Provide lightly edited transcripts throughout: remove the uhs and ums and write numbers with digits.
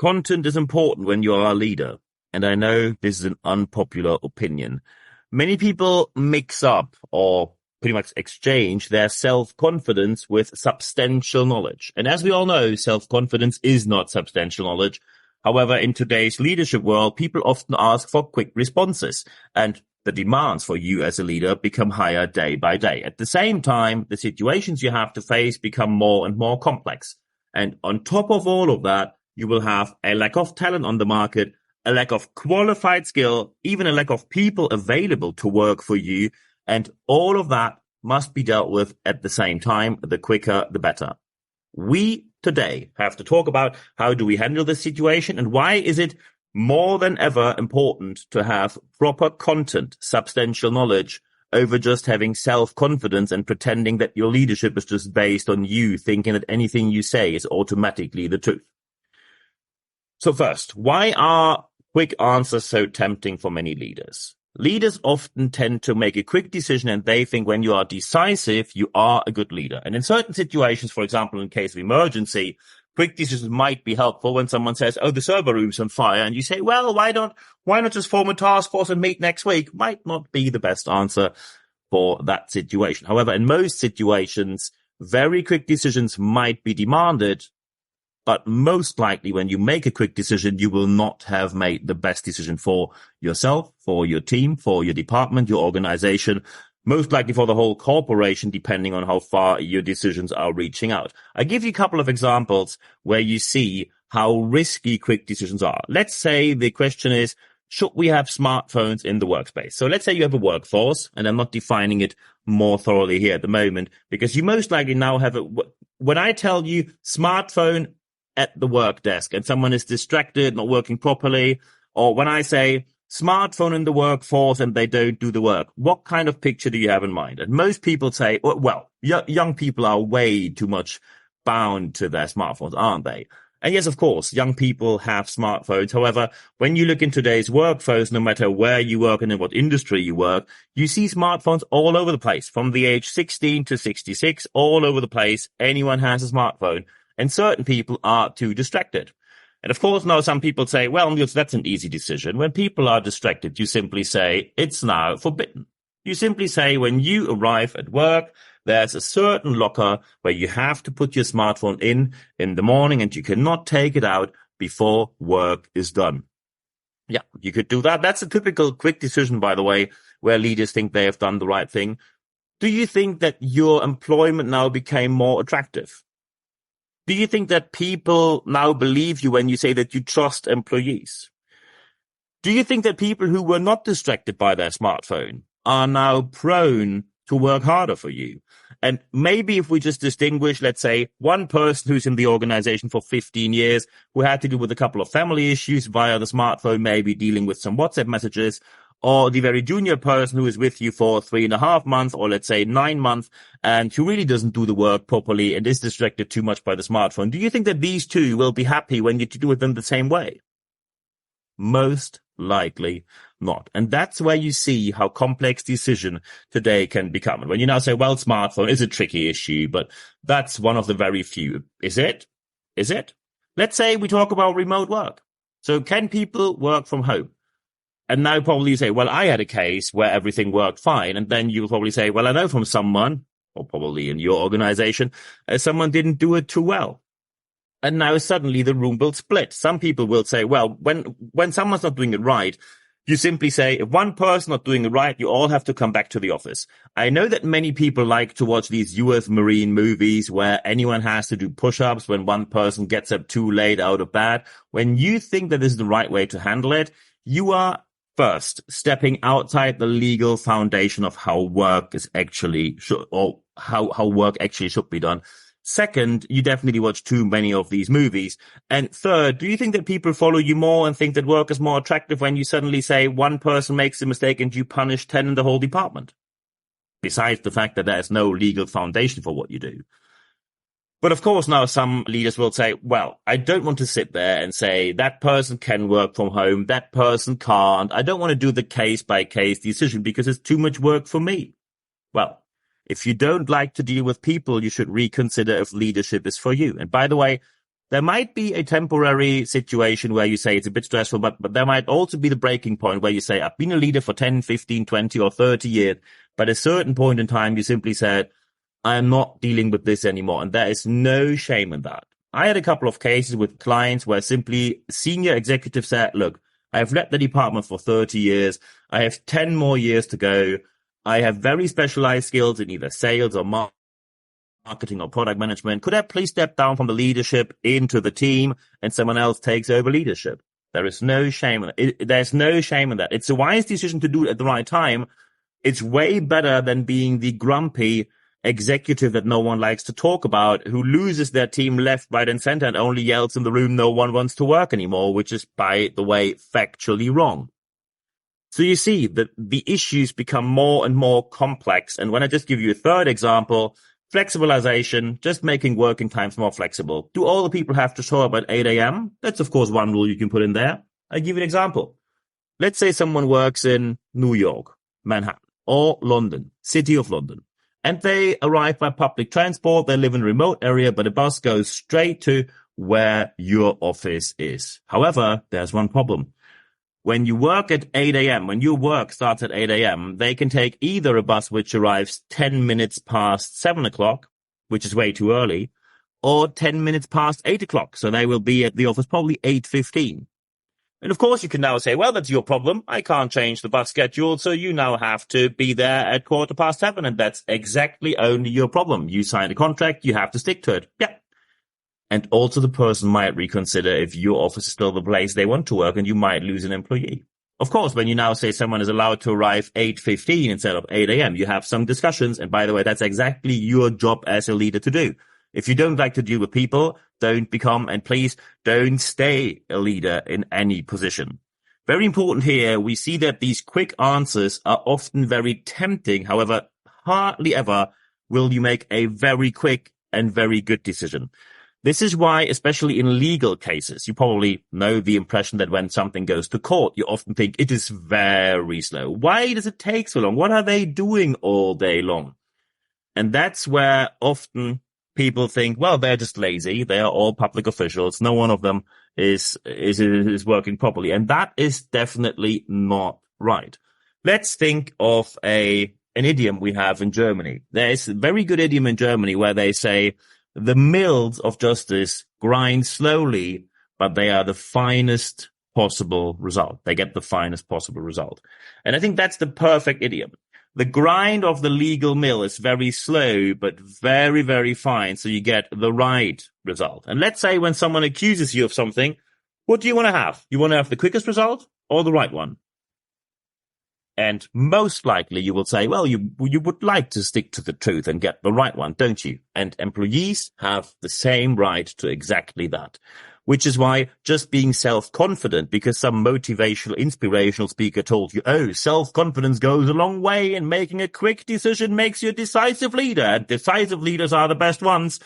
Content is important when you are a leader, and I know this is an unpopular opinion. Many people mix up or pretty much exchange their self-confidence with substantial knowledge. And as we all know, self-confidence is not substantial knowledge. However, in today's leadership world, people often ask for quick responses, and the demands for you as a leader become higher day by day. At the same time, the situations you have to face become more and more complex. And on top of all of that, you will have a lack of talent on the market, a lack of qualified skill, even a lack of people available to work for you. And all of that must be dealt with at the same time. The quicker, the better. We today have to talk about how do we handle this situation and why is it more than ever important to have proper content, substantial knowledge over just having self-confidence and pretending that your leadership is just based on you thinking that anything you say is automatically the truth. So first, why are quick answers so tempting for many leaders? Leaders often tend to make a quick decision and they think when you are decisive, you are a good leader. And in certain situations, for example, in case of emergency, quick decisions might be helpful when someone says, oh, the server room's on fire. And you say, well, why not just form a task force and meet next week? Might not be the best answer for that situation. However, in most situations, very quick decisions might be demanded. But most likely when you make a quick decision, you will not have made the best decision for yourself, for your team, for your department, your organization, most likely for the whole corporation, depending on how far your decisions are reaching out. I give you a couple of examples where you see how risky quick decisions are. Let's say the question is, should we have smartphones in the workspace? So let's say you have a workforce, and I'm not defining it more thoroughly here at the moment, because you most likely now have when I tell you smartphone at the work desk and someone is distracted, not working properly, or when I say smartphone in the workforce and they don't do the work, what kind of picture do you have in mind? And most people say, well, young people are way too much bound to their smartphones, aren't they? And yes, of course, young people have smartphones. However, when you look in today's workforce, no matter where you work and in what industry you work, you see smartphones all over the place, from the age 16 to 66, all over the place. Anyone has a smartphone. And certain people are too distracted. And of course, now some people say, well, Niels, that's an easy decision. When people are distracted, you simply say, it's now forbidden. You simply say, when you arrive at work, there's a certain locker where you have to put your smartphone in the morning and you cannot take it out before work is done. Yeah, you could do that. That's a typical quick decision, by the way, where leaders think they have done the right thing. Do you think that your employment now became more attractive? Do you think that people now believe you when you say that you trust employees? Do you think that people who were not distracted by their smartphone are now prone to work harder for you? And maybe if we just distinguish, let's say, one person who's in the organization for 15 years, who had to deal with a couple of family issues via the smartphone, maybe dealing with some WhatsApp messages, or the very junior person who is with you for 3.5 months, or let's say 9 months, and who really doesn't do the work properly and is distracted too much by the smartphone. Do you think that these two will be happy when you do with them the same way? Most likely not. And that's where you see how complex decision today can become. And when you now say, well, smartphone is a tricky issue, but that's one of the very few. Is it? Is it? Let's say we talk about remote work. So can people work from home? And now probably you say, well, I had a case where everything worked fine. And then you'll probably say, well, I know from someone, or probably in your organization, someone didn't do it too well. And now suddenly the room will split. Some people will say, well, when someone's not doing it right, you simply say, if one person not doing it right, you all have to come back to the office. I know that many people like to watch these US Marine movies where anyone has to do push-ups when one person gets up too late out of bed. When you think that this is the right way to handle it, you are first stepping outside the legal foundation of how work is actually how work actually should be done. Second, you definitely watch too many of these movies. And third, do you think that people follow you more and think that work is more attractive when you suddenly say one person makes a mistake and you punish 10 in the whole department? Besides the fact that there is no legal foundation for what you do. But of course, now some leaders will say, well, I don't want to sit there and say that person can work from home, that person can't. I don't want to do the case by case decision because it's too much work for me. Well, if you don't like to deal with people, you should reconsider if leadership is for you. And by the way, there might be a temporary situation where you say it's a bit stressful, but there might also be the breaking point where you say, I've been a leader for 10, 15, 20 or 30 years, but at a certain point in time, you simply said, I am not dealing with this anymore. And there is no shame in that. I had a couple of cases with clients where simply senior executives said, look, I have led the department for 30 years. I have 10 more years to go. I have very specialized skills in either sales or marketing or product management. Could I please step down from the leadership into the team and someone else takes over leadership? There is no shame in it. There's no shame in that. It's a wise decision to do it at the right time. It's way better than being the grumpy executive that no one likes to talk about, who loses their team left, right, and center and only yells in the room no one wants to work anymore, which is, by the way, factually wrong. So you see that the issues become more and more complex. And when I just give you a third example, flexibilization, just making working times more flexible. Do all the people have to show up at 8 a.m.? That's, of course, one rule you can put in there. I'll give you an example. Let's say someone works in New York, Manhattan, or London, City of London. And they arrive by public transport. They live in a remote area, but a bus goes straight to where your office is. However, there's one problem. When you work at 8 a.m., when your work starts at 8 a.m., they can take either a bus which arrives 10 minutes past 7 o'clock, which is way too early, or 10 minutes past 8 o'clock. So they will be at the office probably 8:15. And of course, you can now say, well, that's your problem. I can't change the bus schedule, so you now have to be there at 7:15. And that's exactly only your problem. You signed a contract, you have to stick to it. Yeah. And also the person might reconsider if your office is still the place they want to work, and you might lose an employee. Of course, when you now say someone is allowed to arrive 8:15 instead of 8 a.m., you have some discussions. And by the way, that's exactly your job as a leader to do. If you don't like to deal with people, don't become, and please don't stay a leader in any position. Very important here, we see that these quick answers are often very tempting. However, hardly ever will you make a very quick and very good decision. This is why, especially in legal cases, you probably know the impression that when something goes to court, you often think it is very slow. Why does it take so long? What are they doing all day long? And that's where often people think, well, they're just lazy. They are all public officials. No one of them is working properly. And that is definitely not right. Let's think of an idiom we have in Germany. There is a very good idiom in Germany where they say, the mills of justice grind slowly, but they are the finest possible result. They get the finest possible result. And I think that's the perfect idiom. The grind of the legal mill is very slow, but very, very fine. So you get the right result. And let's say when someone accuses you of something, what do you want to have? You want to have the quickest result or the right one? And most likely you will say, well, you would like to stick to the truth and get the right one, don't you? And employees have the same right to exactly that. Which is why just being self-confident, because some motivational, inspirational speaker told you, oh, self-confidence goes a long way and making a quick decision makes you a decisive leader. And decisive leaders are the best ones.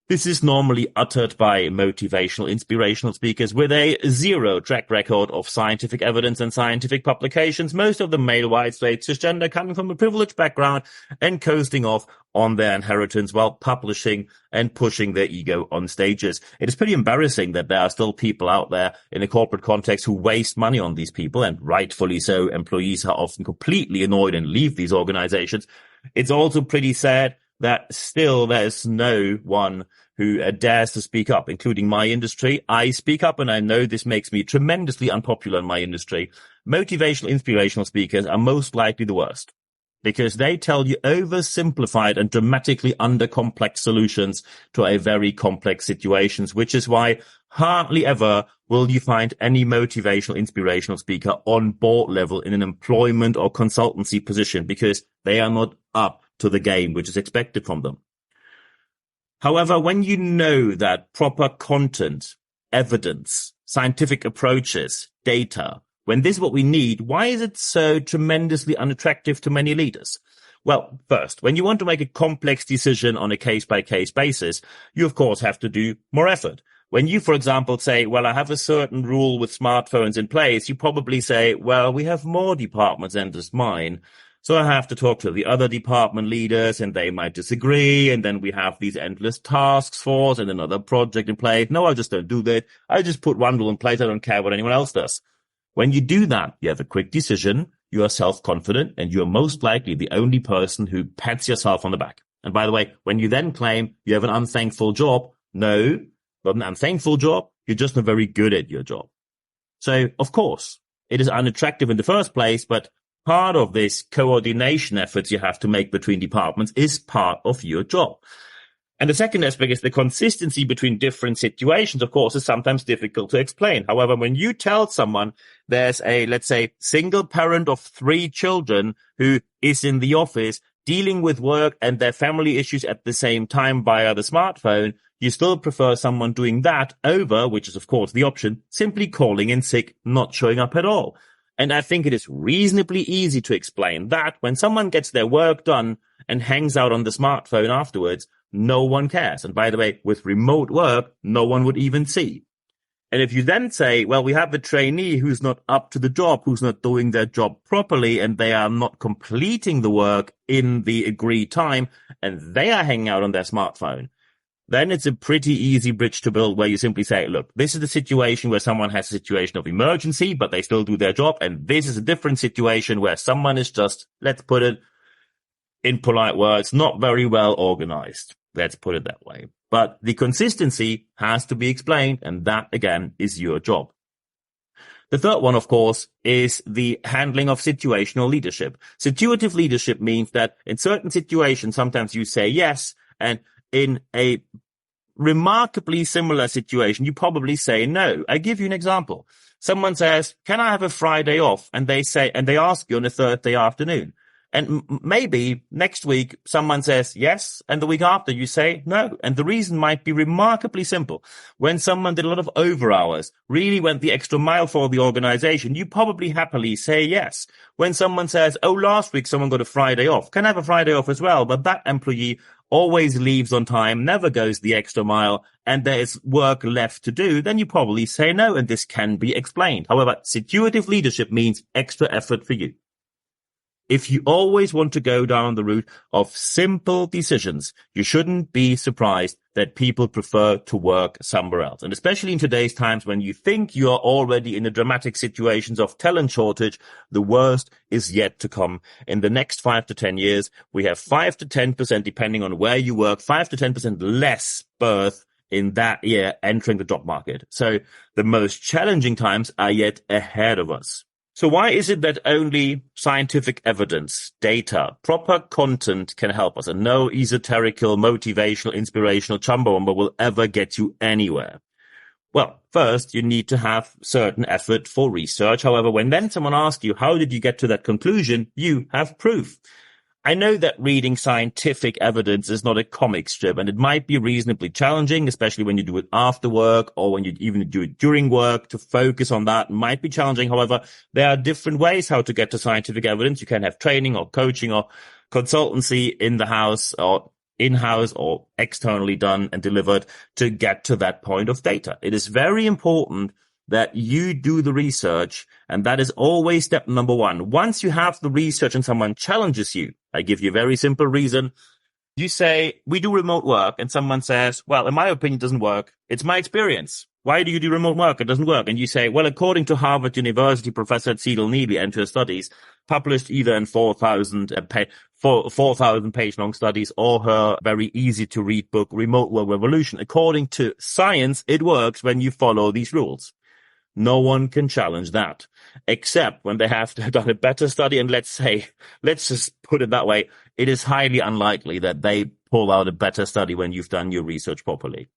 This is normally uttered by motivational, inspirational speakers with a zero track record of scientific evidence and scientific publications, most of them male, white, straight, cisgender, coming from a privileged background and coasting off on their inheritance while publishing and pushing their ego on stages. It is pretty embarrassing that there are still people out there in a corporate context who waste money on these people, and rightfully so. Employees are often completely annoyed and leave these organizations. It's also pretty sad that still there's no one who dares to speak up, including my industry. I speak up, and I know this makes me tremendously unpopular in my industry. Motivational, inspirational speakers are most likely the worst because they tell you oversimplified and dramatically under-complex solutions to a very complex situations, which is why hardly ever will you find any motivational, inspirational speaker on board level in an employment or consultancy position because they are not up to the game which is expected from them. However, when you know that proper content, evidence, scientific approaches, data, when this is what we need, why is it so tremendously unattractive to many leaders? Well, first, when you want to make a complex decision on a case-by-case basis, you of course have to do more effort. When you, for example, say, well, I have a certain rule with smartphones in place, you probably say, well, we have more departments than just mine. So I have to talk to the other department leaders and they might disagree. And then we have these endless tasks force and another project in place. No, I just don't do that. I just put one rule in place. I don't care what anyone else does. When you do that, you have a quick decision. You are self-confident and you're most likely the only person who pats yourself on the back. And by the way, when you then claim you have an unthankful job, no, not an unthankful job. You're just not very good at your job. So, of course, it is unattractive in the first place, but part of this coordination efforts you have to make between departments is part of your job. And the second aspect is the consistency between different situations, of course, is sometimes difficult to explain. However, when you tell someone there's a, let's say, single parent of 3 children who is in the office dealing with work and their family issues at the same time via the smartphone, you still prefer someone doing that over, which is, of course, the option, simply calling in sick, not showing up at all. And I think it is reasonably easy to explain that when someone gets their work done and hangs out on the smartphone afterwards, no one cares. And by the way, with remote work, no one would even see. And if you then say, well, we have a trainee who's not up to the job, who's not doing their job properly, and they are not completing the work in the agreed time, and they are hanging out on their smartphone, then it's a pretty easy bridge to build where you simply say, look, this is the situation where someone has a situation of emergency, but they still do their job. And this is a different situation where someone is just, let's put it in polite words, not very well organized. Let's put it that way. But the consistency has to be explained, and that, again, is your job. The third one, of course, is the handling of situational leadership. Situative leadership means that in certain situations, sometimes you say yes, and in a remarkably similar situation, you probably say no. I give you an example. Someone says, can I have a Friday off? And they ask you on a Thursday afternoon. And maybe next week someone says yes, and the week after you say no. And the reason might be remarkably simple. When someone did a lot of over hours, really went the extra mile for the organization, you probably happily say yes. When someone says, oh, last week someone got a Friday off, can I have a Friday off as well? But that employee always leaves on time, never goes the extra mile, and there is work left to do, then you probably say no, and this can be explained. However, situative leadership means extra effort for you. If you always want to go down the route of simple decisions, you shouldn't be surprised that people prefer to work somewhere else. And especially in today's times when you think you are already in the dramatic situations of talent shortage, the worst is yet to come. In the next 5 to 10 years, we have 5 to 10%, depending on where you work, 5 to 10% less birth in that year entering the job market. So the most challenging times are yet ahead of us. So why is it that only scientific evidence, data, proper content can help us, and no esoterical, motivational, inspirational chumbawamba will ever get you anywhere? Well, first, you need to have certain effort for research. However, when then someone asks you, how did you get to that conclusion? You have proof. I know that reading scientific evidence is not a comic strip, and it might be reasonably challenging, especially when you do it after work or when you even do it during work. To focus on that might be challenging. However, there are different ways how to get to scientific evidence. You can have training or coaching or consultancy in the house or in-house or externally done and delivered to get to that point of data. It is very important that you do the research, and that is always step number one. Once you have the research and someone challenges you, I give you a very simple reason. You say, we do remote work, and someone says, well, in my opinion, it doesn't work. It's my experience. Why do you do remote work? It doesn't work. And you say, well, according to Harvard University professor Cecil Neely and her studies, published either in 4,000 page long studies or her very easy to read book, Remote Work Revolution, according to science, it works when you follow these rules. No one can challenge that, except when they have to have done a better study. And let's just put it that way, it is highly unlikely that they pull out a better study when you've done your research properly.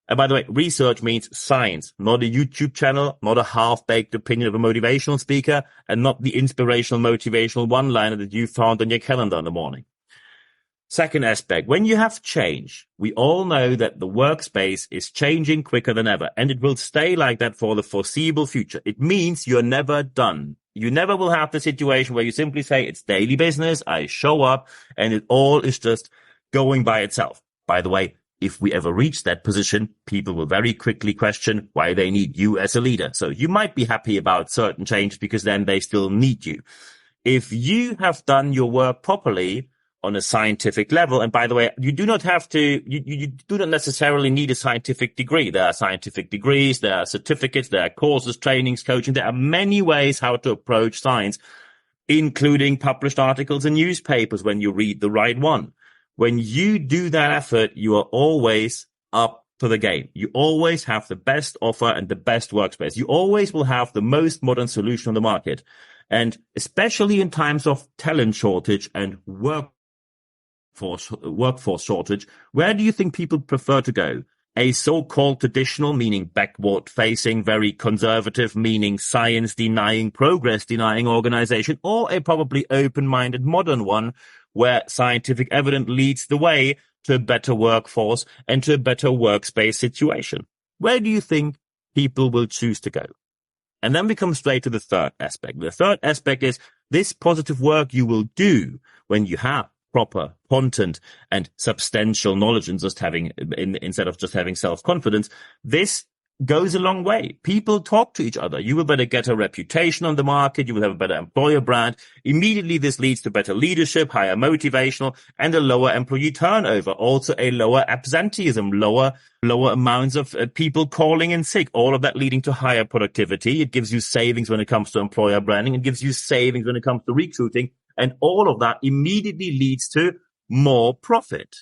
And by the way, research means science, not a YouTube channel, not a half-baked opinion of a motivational speaker, and not the inspirational, motivational one-liner that you found on your calendar in the morning. Second aspect, when you have change, we all know that the workspace is changing quicker than ever, and it will stay like that for the foreseeable future. It means you're never done. You never will have the situation where you simply say, it's daily business, I show up, and it all is just going by itself. By the way, if we ever reach that position, people will very quickly question why they need you as a leader. So you might be happy about certain change because then they still need you. If you have done your work properly on a scientific level, and by the way, you do not have to, you do not necessarily need a scientific degree. There are scientific degrees, there are certificates, there are courses, trainings, coaching. There are many ways how to approach science, including published articles in newspapers when you read the right one. When you do that effort, you are always up to the game. You always have the best offer and the best workspace. You always will have the most modern solution on the market. And especially in times of talent shortage and workforce shortage, where do you think people prefer to go? A so-called traditional, meaning backward-facing, very conservative, meaning science-denying, progress-denying organization, or a probably open-minded modern one where scientific evidence leads the way to a better workforce and to a better workspace situation? Where do you think people will choose to go? And then we come straight to the third aspect. The third aspect is this positive work you will do when you have proper content and substantial knowledge and instead of just having self-confidence. This goes a long way. People talk to each other. You will better get a reputation on the market. You will have a better employer brand. Immediately, this leads to better leadership, higher motivational, and a lower employee turnover. Also a lower absenteeism, lower amounts of people calling in sick. All of that leading to higher productivity. It gives you savings when it comes to employer branding. It gives you savings when it comes to recruiting. And all of that immediately leads to more profit.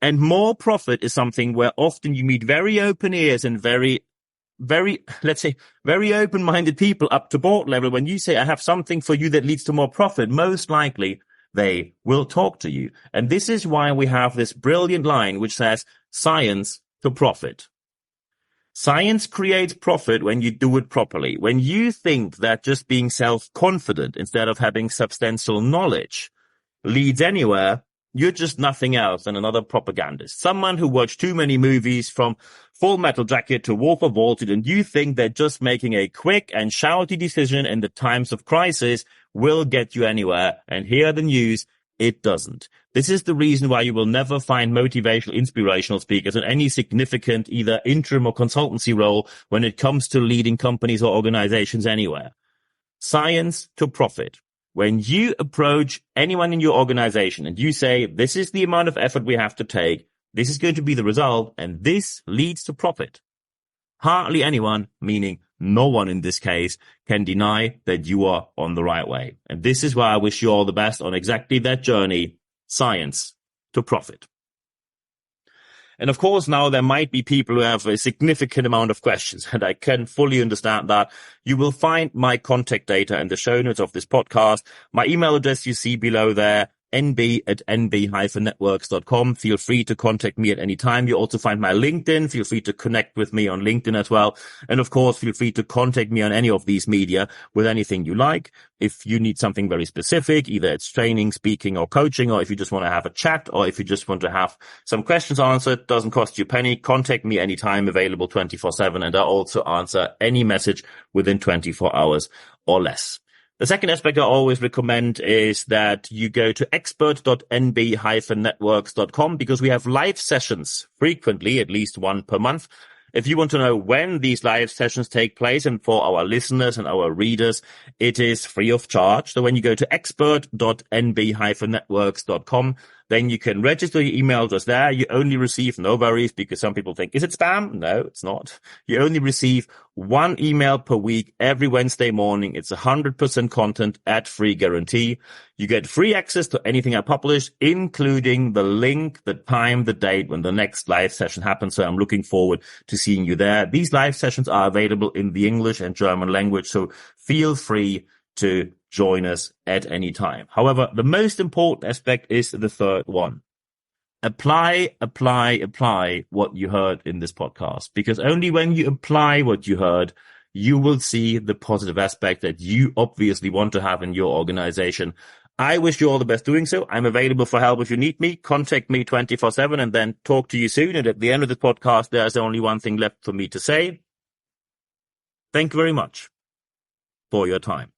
And more profit is something where often you meet very open ears and very, let's say, very open-minded people up to board level. When you say, I have something for you that leads to more profit, most likely they will talk to you. And this is why we have this brilliant line which says, science to profit. Science creates profit when you do it properly. When you think that just being self-confident instead of having substantial knowledge leads anywhere, you're just nothing else than another propagandist. Someone who watched too many movies from Full Metal Jacket to Wolf of Wall Street, and you think that just making a quick and shouty decision in the times of crisis will get you anywhere. And here are the news. It doesn't. This is the reason why you will never find motivational, inspirational speakers in any significant either interim or consultancy role when it comes to leading companies or organizations anywhere. Science to profit. When you approach anyone in your organization and you say, this is the amount of effort we have to take, this is going to be the result, and this leads to profit. Hardly anyone, meaning no one in this case, can deny that you are on the right way. And this is why I wish you all the best on exactly that journey, science to profit. And of course, now there might be people who have a significant amount of questions, and I can fully understand that. You will find my contact data in the show notes of this podcast. My email address you see below there, nb@nb-networks.com. Feel free to contact me at any time. You also find my LinkedIn. Feel free to connect with me on LinkedIn as well. And of course, feel free to contact me on any of these media with anything you like. If you need something very specific, either it's training, speaking, or coaching, or if you just want to have a chat, or if you just want to have some questions answered, doesn't cost you a penny. Contact me anytime, available 24/7. And I also answer any message within 24 hours or less. The second aspect I always recommend is that you go to expert.nb-networks.com because we have live sessions frequently, at least one per month. If you want to know when these live sessions take place, and for our listeners and our readers, it is free of charge. So when you go to expert.nb-networks.com, then you can register your email address there. You only receive, no worries, because some people think, is it spam? No, it's not. You only receive one email per week every Wednesday morning. It's 100% content at free guarantee. You get free access to anything I publish, including the link, the time, the date when the next live session happens. So I'm looking forward to seeing you there. These live sessions are available in the English and German language, so feel free to join us at any time. However, the most important aspect is the third one. Apply what you heard in this podcast, because only when you apply what you heard, you will see the positive aspect that you obviously want to have in your organization. I wish you all the best doing so. I'm available for help if you need me. Contact me 24/7 and then talk to you soon. And at the end of the podcast, there's only one thing left for me to say. Thank you very much for your time.